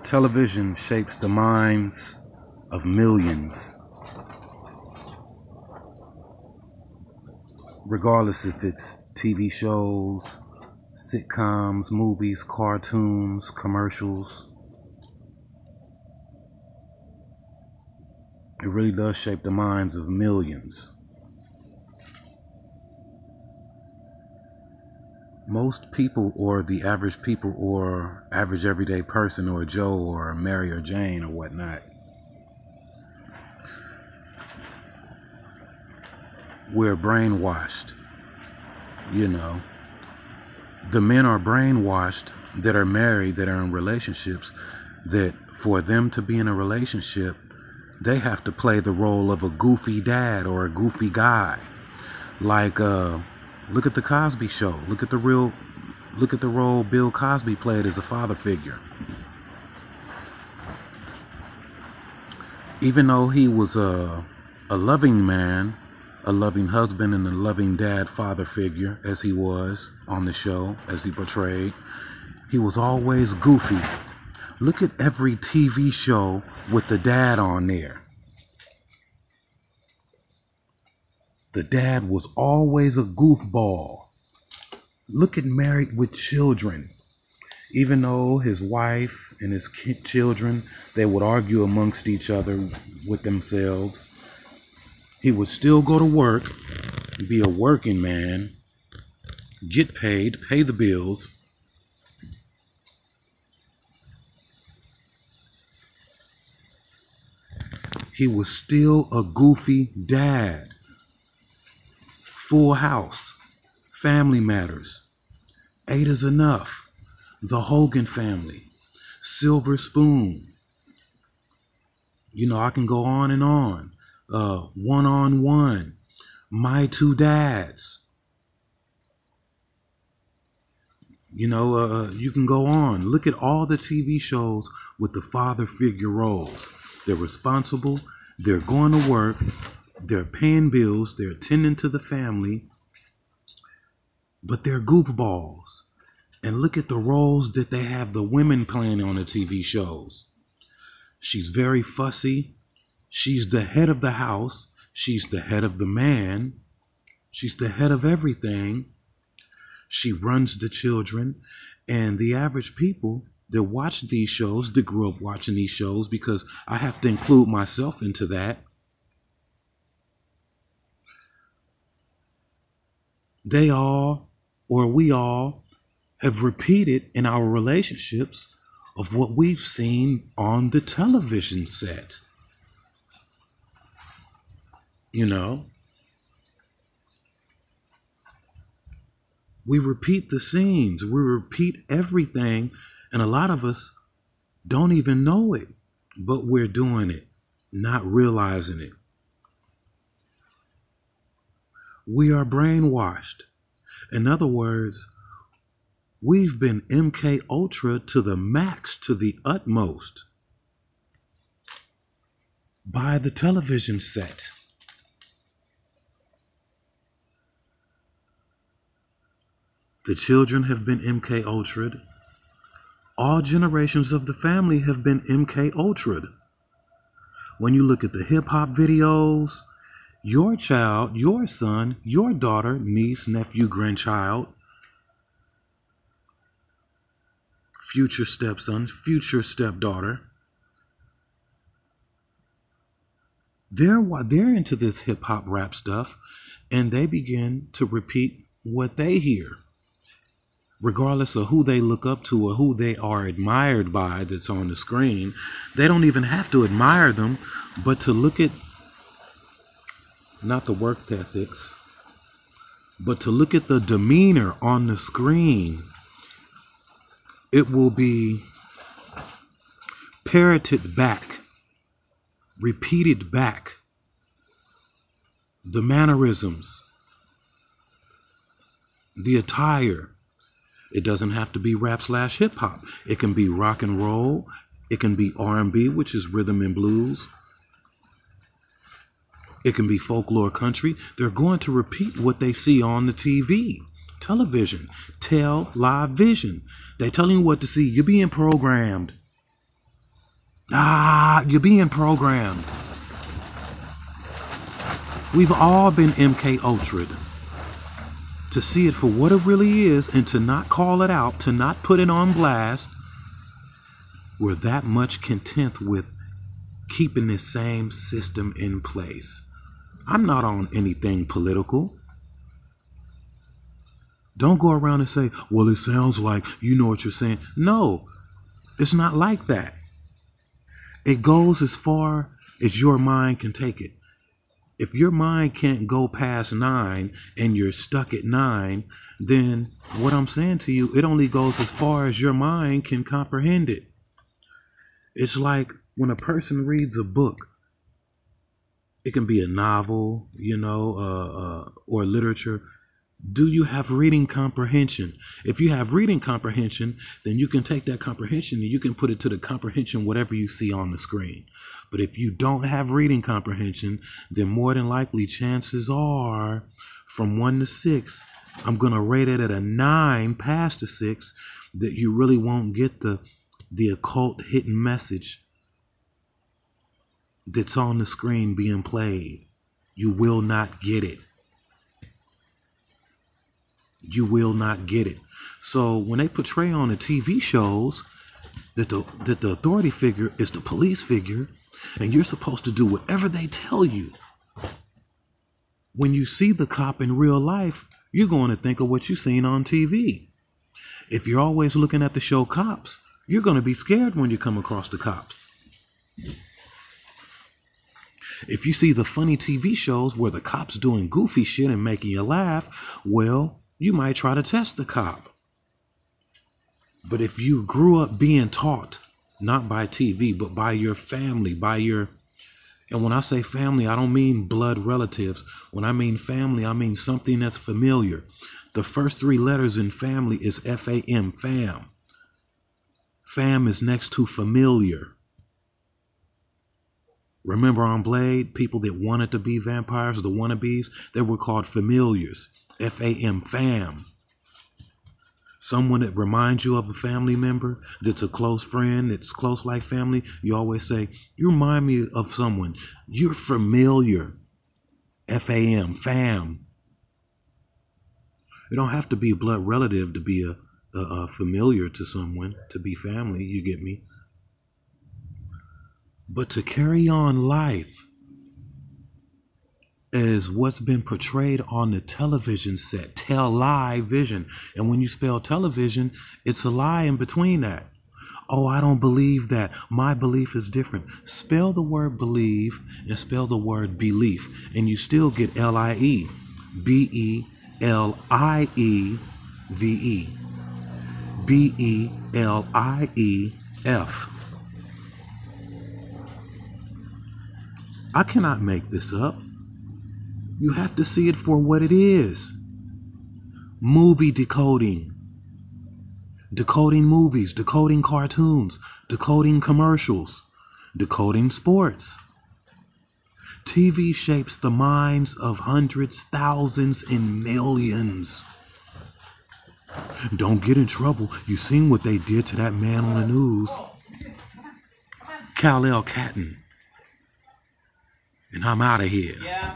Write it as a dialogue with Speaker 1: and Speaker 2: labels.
Speaker 1: Television shapes the minds of millions, regardless if it's TV shows, sitcoms, movies, cartoons, commercials. It really does shape the minds of millions. Most people, or the average people, or average everyday person, or Joe, or Mary, or Jane, or whatnot, we're brainwashed. The men are brainwashed that are married, that are in relationships, that for them to be in a relationship, they have to play the role of a goofy dad or a goofy guy. Like, look at the Cosby Show. Look at the role Bill Cosby played as a father figure. Even though he was a loving man, a loving husband, and a loving dad, father figure, as he was on the show, as he portrayed, he was always goofy. Look at every TV show with the dad on there. The dad was always a goofball. Look at Married with Children. Even though his wife and his children, they would argue amongst each other with themselves, he would still go to work, be a working man, get paid, pay the bills. He was still a goofy dad. Full House, Family Matters, 8 is Enough, The Hogan Family, Silver Spoon. I can go on and on. One on One, My Two Dads. You can go on. Look at all the TV shows with the father figure roles. They're responsible. They're going to work. They're paying bills. They're attending to the family. But they're goofballs. And look at the roles that they have the women playing on the TV shows. She's very fussy. She's the head of the house. She's the head of the man. She's the head of everything. She runs the children. And the average people that watch these shows, that grew up watching these shows, because I have to include myself into that, we all have repeated in our relationships of what we've seen on the television set. We repeat the scenes, we repeat everything, and a lot of us don't even know it, but we're doing it, not realizing it. We are brainwashed. In other words, we've been MK Ultra to the max, to the utmost, by the television set. The children have been MK Ultra'd. All generations of the family have been MK Ultra'd. When you look at the hip hop videos, your child, your son, your daughter, niece, nephew, grandchild, future stepson, future stepdaughter, they're into this hip hop rap stuff, and they begin to repeat what they hear, regardless of who they look up to or who they are admired by that's on the screen. They don't even have to admire them, but to look at, not the work ethics, but to look at the demeanor on the screen. It will be parroted back, repeated back. The mannerisms, the attire. It doesn't have to be rap/hip hop. It can be rock and roll. It can be R&B, which is rhythm and blues. It can be folklore country. They're going to repeat what they see on the TV, television, live vision. They're telling you what to see. You're being programmed. You're being programmed. We've all been MK Ultra'd. To see it for what it really is and to not call it out, to not put it on blast, we're that much content with keeping this same system in place. I'm not on anything political. Don't go around and say, well, it sounds like you know what you're saying. No, it's not like that. It goes as far as your mind can take it. If your mind can't go past 9 and you're stuck at 9, then what I'm saying to you, it only goes as far as your mind can comprehend it. It's like when a person reads a book, it can be a novel, or literature. Do you have reading comprehension? If you have reading comprehension, then you can take that comprehension and you can put it to the comprehension whatever you see on the screen. But if you don't have reading comprehension, then more than likely chances are from 1 to 6, I'm going to rate it at a 9 past a 6, that you really won't get the occult hidden message that's on the screen being played. You will not get it. You will not get it. So when they portray on the TV shows that the authority figure is the police figure, and you're supposed to do whatever they tell you, when you see the cop in real life, you're going to think of what you've seen on TV. If you're always looking at the show Cops, you're going to be scared when you come across the cops. If you see the funny TV shows where the cop's doing goofy shit and making you laugh, well, you might try to test the cop. But if you grew up being taught, not by TV, but by your family, and when I say family, I don't mean blood relatives. When I mean family, I mean something that's familiar. The first 3 letters in family is F-A-M, fam. Fam is next to familiar. Remember on Blade, people that wanted to be vampires, the wannabes, they were called familiars. F-A-M, fam. Someone that reminds you of a family member, that's a close friend, that's close like family, you always say, you remind me of someone. You're familiar. F-A-M, fam. You don't have to be a blood relative to be a familiar to someone, to be family, you get me? But to carry on life is what's been portrayed on the television set, television. And when you spell television, it's a lie in between that. Oh, I don't believe that. My belief is different. Spell the word believe and spell the word belief, and you still get L-I-E. B-E-L-I-E-V-E. B-E-L-I-E-F. I cannot make this up. You have to see it for what it is. Movie decoding. Decoding movies, decoding cartoons, decoding commercials, decoding sports. TV shapes the minds of hundreds, thousands, and millions. Don't get in trouble. You seen what they did to that man on the news. E.Cattn. And I'm out of here.
Speaker 2: Yeah.